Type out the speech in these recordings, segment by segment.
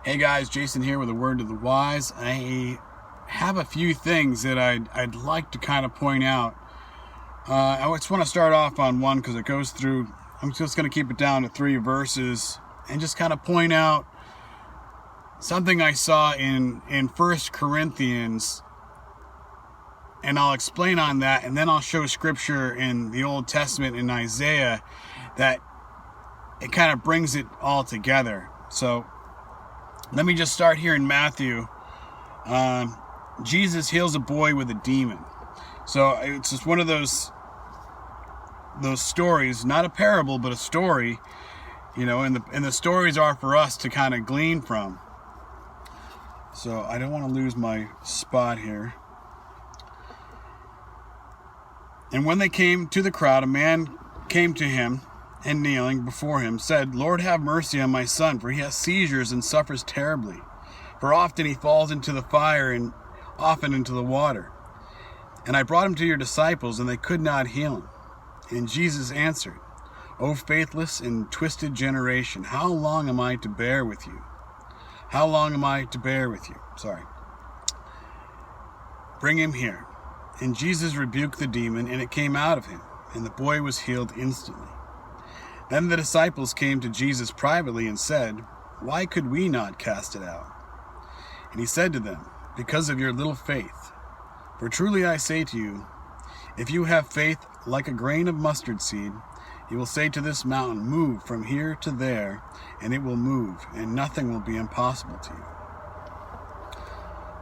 Hey guys, Jason here with a word to the wise. I have a few things that I'd like to kind of point out. I just want to start off on one because it goes through. I'm just going to keep it down to 3 verses and just kind of point out something I saw in 1 Corinthians, and I'll explain on that, and then I'll show scripture in the Old Testament in Isaiah that it kind of brings it all together. So let me just start here in Matthew. Jesus heals a boy with a demon. So it's just one of those stories, not a parable, but a story, and the stories are for us to kind of glean from. So I don't want to lose my spot here. And when they came to the crowd, a man came to him, and kneeling before him, said, "Lord, have mercy on my son, for he has seizures and suffers terribly. For often he falls into the fire and often into the water. And I brought him to your disciples, and they could not heal him." And Jesus answered, "O faithless and twisted generation, how long am I to bear with you? How long am I to bear with you?" "Bring him here." And Jesus rebuked the demon, and it came out of him, and the boy was healed instantly. Then the disciples came to Jesus privately and said, "Why could we not cast it out?" And he said to them, "Because of your little faith. For truly I say to you, if you have faith like a grain of mustard seed, you will say to this mountain, 'Move from here to there,' and it will move, and nothing will be impossible to you."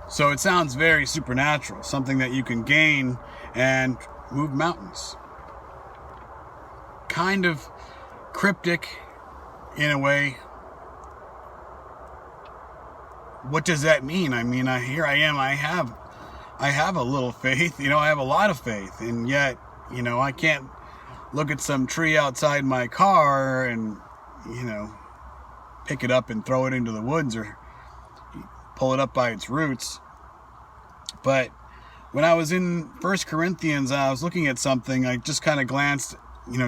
So it sounds very supernatural, something that you can gain and move mountains. Kind of cryptic in a way. What does that mean? I mean, here I am. I have a little faith. I have a lot of faith, and yet, I can't look at some tree outside my car and, pick it up and throw it into the woods or pull it up by its roots. But when I was in 1 Corinthians, I was looking at something. I just kind of glanced,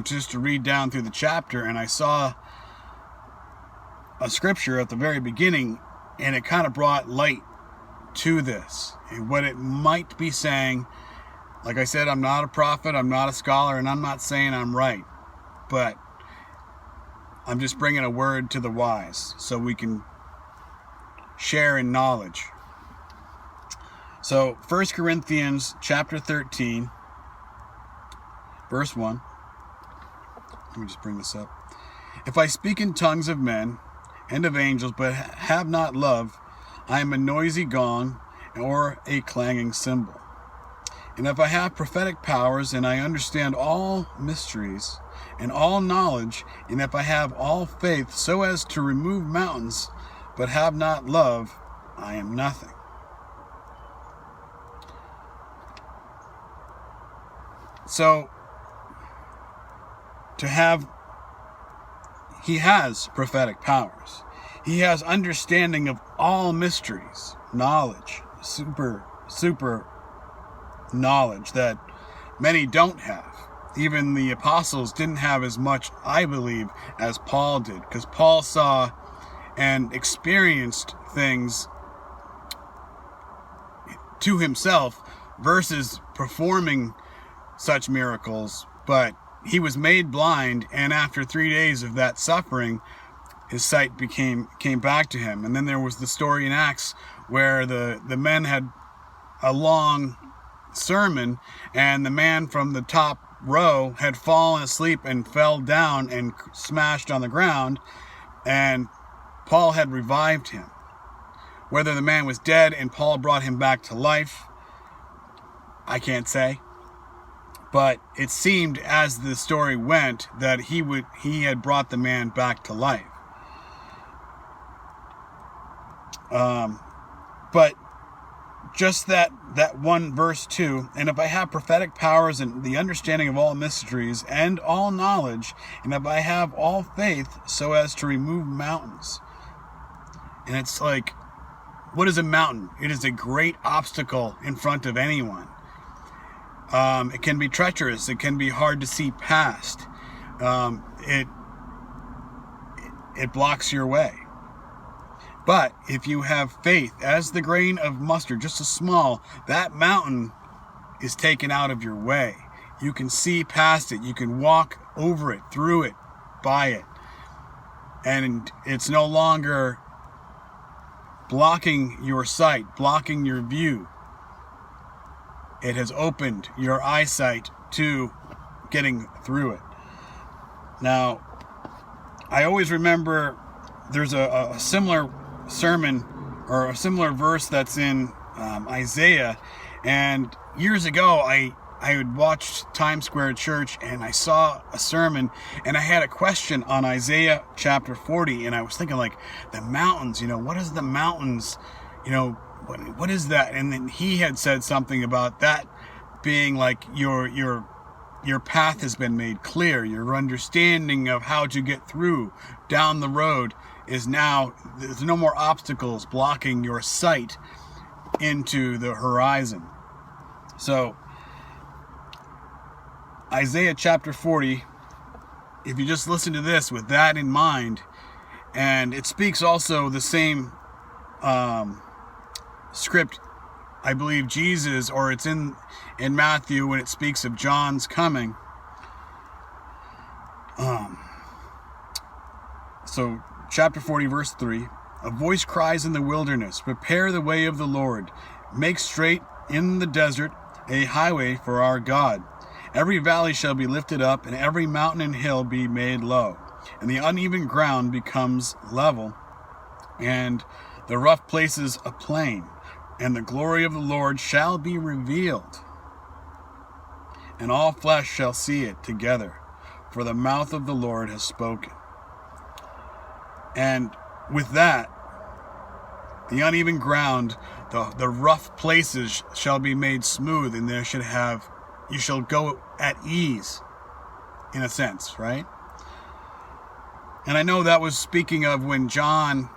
just to read down through the chapter, and I saw a scripture at the very beginning, and it kind of brought light to this and what it might be saying. Like I said, I'm not a prophet, I'm not a scholar, and I'm not saying I'm right, but I'm just bringing a word to the wise so we can share in knowledge. So 1 Corinthians chapter 13, verse 1. Let me just bring this up. "If I speak in tongues of men and of angels, but have not love, I am a noisy gong or a clanging cymbal. And if I have prophetic powers, and I understand all mysteries and all knowledge, and if I have all faith so as to remove mountains, but have not love, I am nothing." So, he has prophetic powers. He has understanding of all mysteries, knowledge, super knowledge that many don't have. Even the apostles didn't have as much, I believe, as Paul did, because Paul saw and experienced things to himself versus performing such miracles. But he was made blind, and after 3 days of that suffering, his sight came back to him. And then there was the story in Acts where the men had a long sermon, and the man from the top row had fallen asleep and fell down and smashed on the ground, and Paul had revived him. Whether the man was dead and Paul brought him back to life, I can't say. But it seemed as the story went that he had brought the man back to life. But just that one verse 2, "And if I have prophetic powers and the understanding of all mysteries and all knowledge, and if I have all faith so as to remove mountains." And it's like, what is a mountain? It is a great obstacle in front of anyone. It can be treacherous. It can be hard to see past. It blocks your way. But if you have faith as the grain of mustard, just a small, that mountain is taken out of your way. You can see past it. You can walk over it, through it, by it. And it's no longer blocking your sight, blocking your view. It has opened your eyesight to getting through it. Now, I always remember there's a similar sermon or a similar verse that's in Isaiah. And years ago, I had watched Times Square Church and I saw a sermon and I had a question on Isaiah chapter 40. And I was thinking, like, the mountains, what is the mountains, what is that? And then he had said something about that being like your path has been made clear. Your understanding of how to get through down the road is now, there's no more obstacles blocking your sight into the horizon. So Isaiah chapter 40, if you just listen to this with that in mind, and it speaks also the same script, I believe Jesus, or it's in Matthew when it speaks of John's coming. So chapter 40 verse 3, a voice cries in the wilderness, prepare the way of the Lord, make straight in the desert a highway for our God. Every valley shall be lifted up, and every mountain and hill be made low, and the uneven ground becomes level, and the rough places a plain, and the glory of the Lord shall be revealed, and all flesh shall see it together, for the mouth of the Lord has spoken. And with that, the uneven ground, the rough places shall be made smooth, and you shall go at ease, in a sense, right? And I know that was speaking of when John,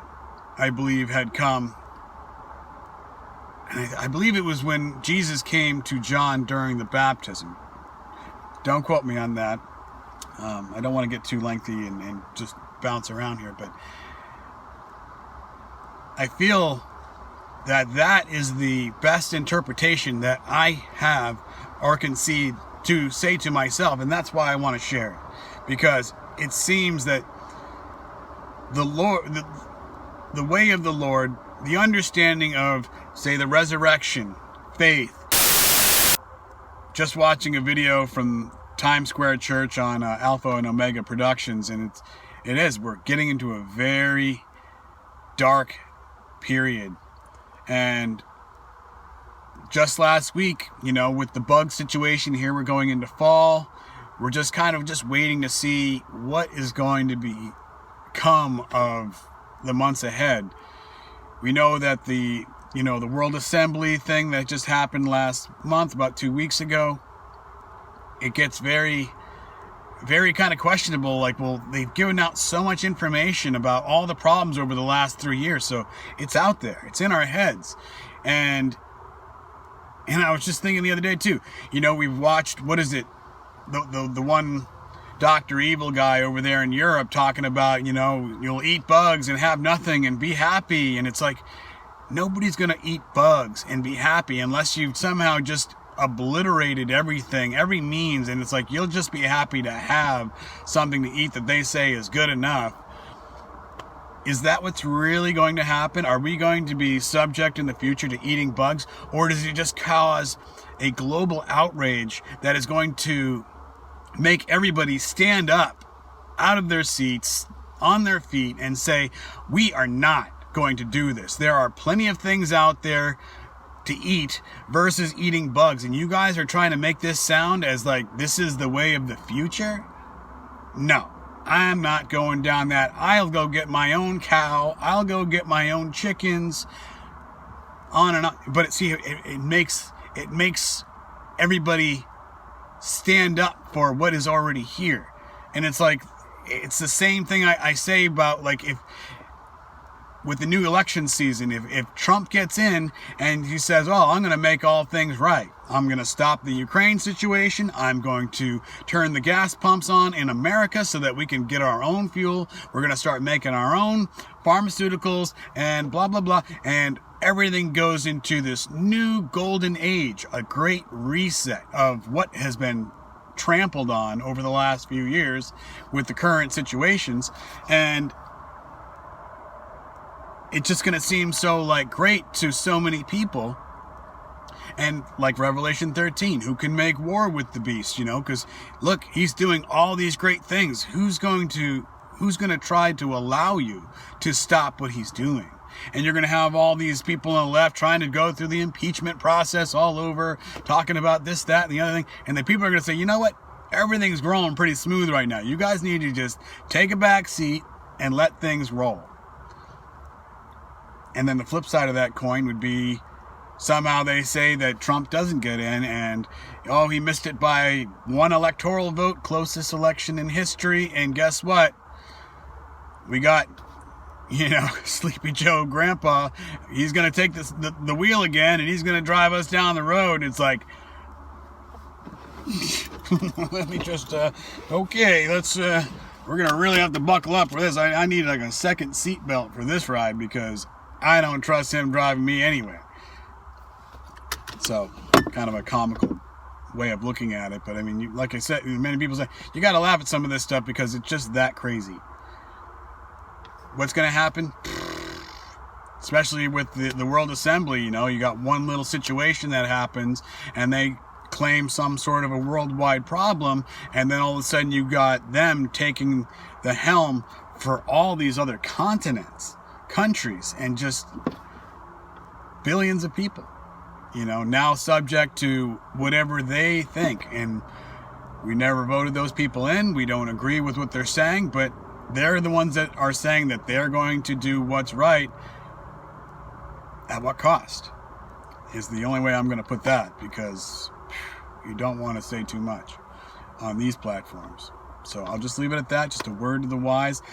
I believe, had come. And I believe it was when Jesus came to John during the baptism. Don't quote me on that. I don't want to get too lengthy and just bounce around here, but I feel that is the best interpretation that I have or can see to say to myself, and that's why I want to share it, because it seems that the Lord, the way of the Lord, the understanding of, say, the resurrection, faith. Just watching a video from Times Square Church on Alpha and Omega Productions, and we're getting into a very dark period. And just last week, with the bug situation here, we're going into fall. We're just kind of just waiting to see what is going to become of the months ahead. We know that the World Assembly thing that just happened last month, about 2 weeks ago, it gets very, very kind of questionable. Like, well, they've given out so much information about all the problems over the last 3 years, so it's out there. It's in our heads. And I was just thinking the other day too, we've watched, what is it, the one Dr. Evil guy over there in Europe talking about, you'll eat bugs and have nothing and be happy. And it's like, nobody's going to eat bugs and be happy unless you've somehow just obliterated everything, every means. And it's like, you'll just be happy to have something to eat that they say is good enough. Is that what's really going to happen? Are we going to be subject in the future to eating bugs? Or does it just cause a global outrage that is going to make everybody stand up out of their seats, on their feet, and say, we are not going to do this. There are plenty of things out there to eat versus eating bugs. And you guys are trying to make this sound as like this is the way of the future? No. I'm not going down that. I'll go get my own cow. I'll go get my own chickens. On and on. But it makes everybody stand up for what is already here. And it's like, it's the same thing I say about, like, with the new election season, if Trump gets in and he says, oh, I'm going to make all things right. I'm going to stop the Ukraine situation. I'm going to turn the gas pumps on in America so that we can get our own fuel. We're going to start making our own pharmaceuticals and blah, blah, blah. And everything goes into this new golden age, a great reset of what has been trampled on over the last few years with the current situations. And it's just going to seem so like great to so many people. And like Revelation 13, who can make war with the beast, you know, because look, he's doing all these great things. Who's going to try to allow you to stop what he's doing? And you're going to have all these people on the left trying to go through the impeachment process all over, talking about this, that, and the other thing. And the people are going to say, you know what? Everything's growing pretty smooth right now. You guys need to just take a back seat and let things roll. And then the flip side of that coin would be somehow they say that Trump doesn't get in and, oh, he missed it by one electoral vote, closest election in history. And guess what? We got, you know, Sleepy Joe Grandpa. He's going to take the wheel again and he's going to drive us down the road. It's like, let me just, okay, let's, we're going to really have to buckle up for this. I need like a second seatbelt for this ride because I don't trust him driving me anywhere. So, kind of a comical way of looking at it. But I mean, like I said, many people say, you got to laugh at some of this stuff because it's just that crazy. What's going to happen? Especially with the World Assembly, you know, you got one little situation that happens and they claim some sort of a worldwide problem. And then all of a sudden you got them taking the helm for all these other continents, countries, and just billions of people. You know, now subject to whatever they think. And we never voted those people in. We don't agree with what they're saying, but they're the ones that are saying that they're going to do what's right. At what cost? Is the only way I'm going to put that, because you don't want to say too much on these platforms. So I'll just leave it at that. Just a word to the wise.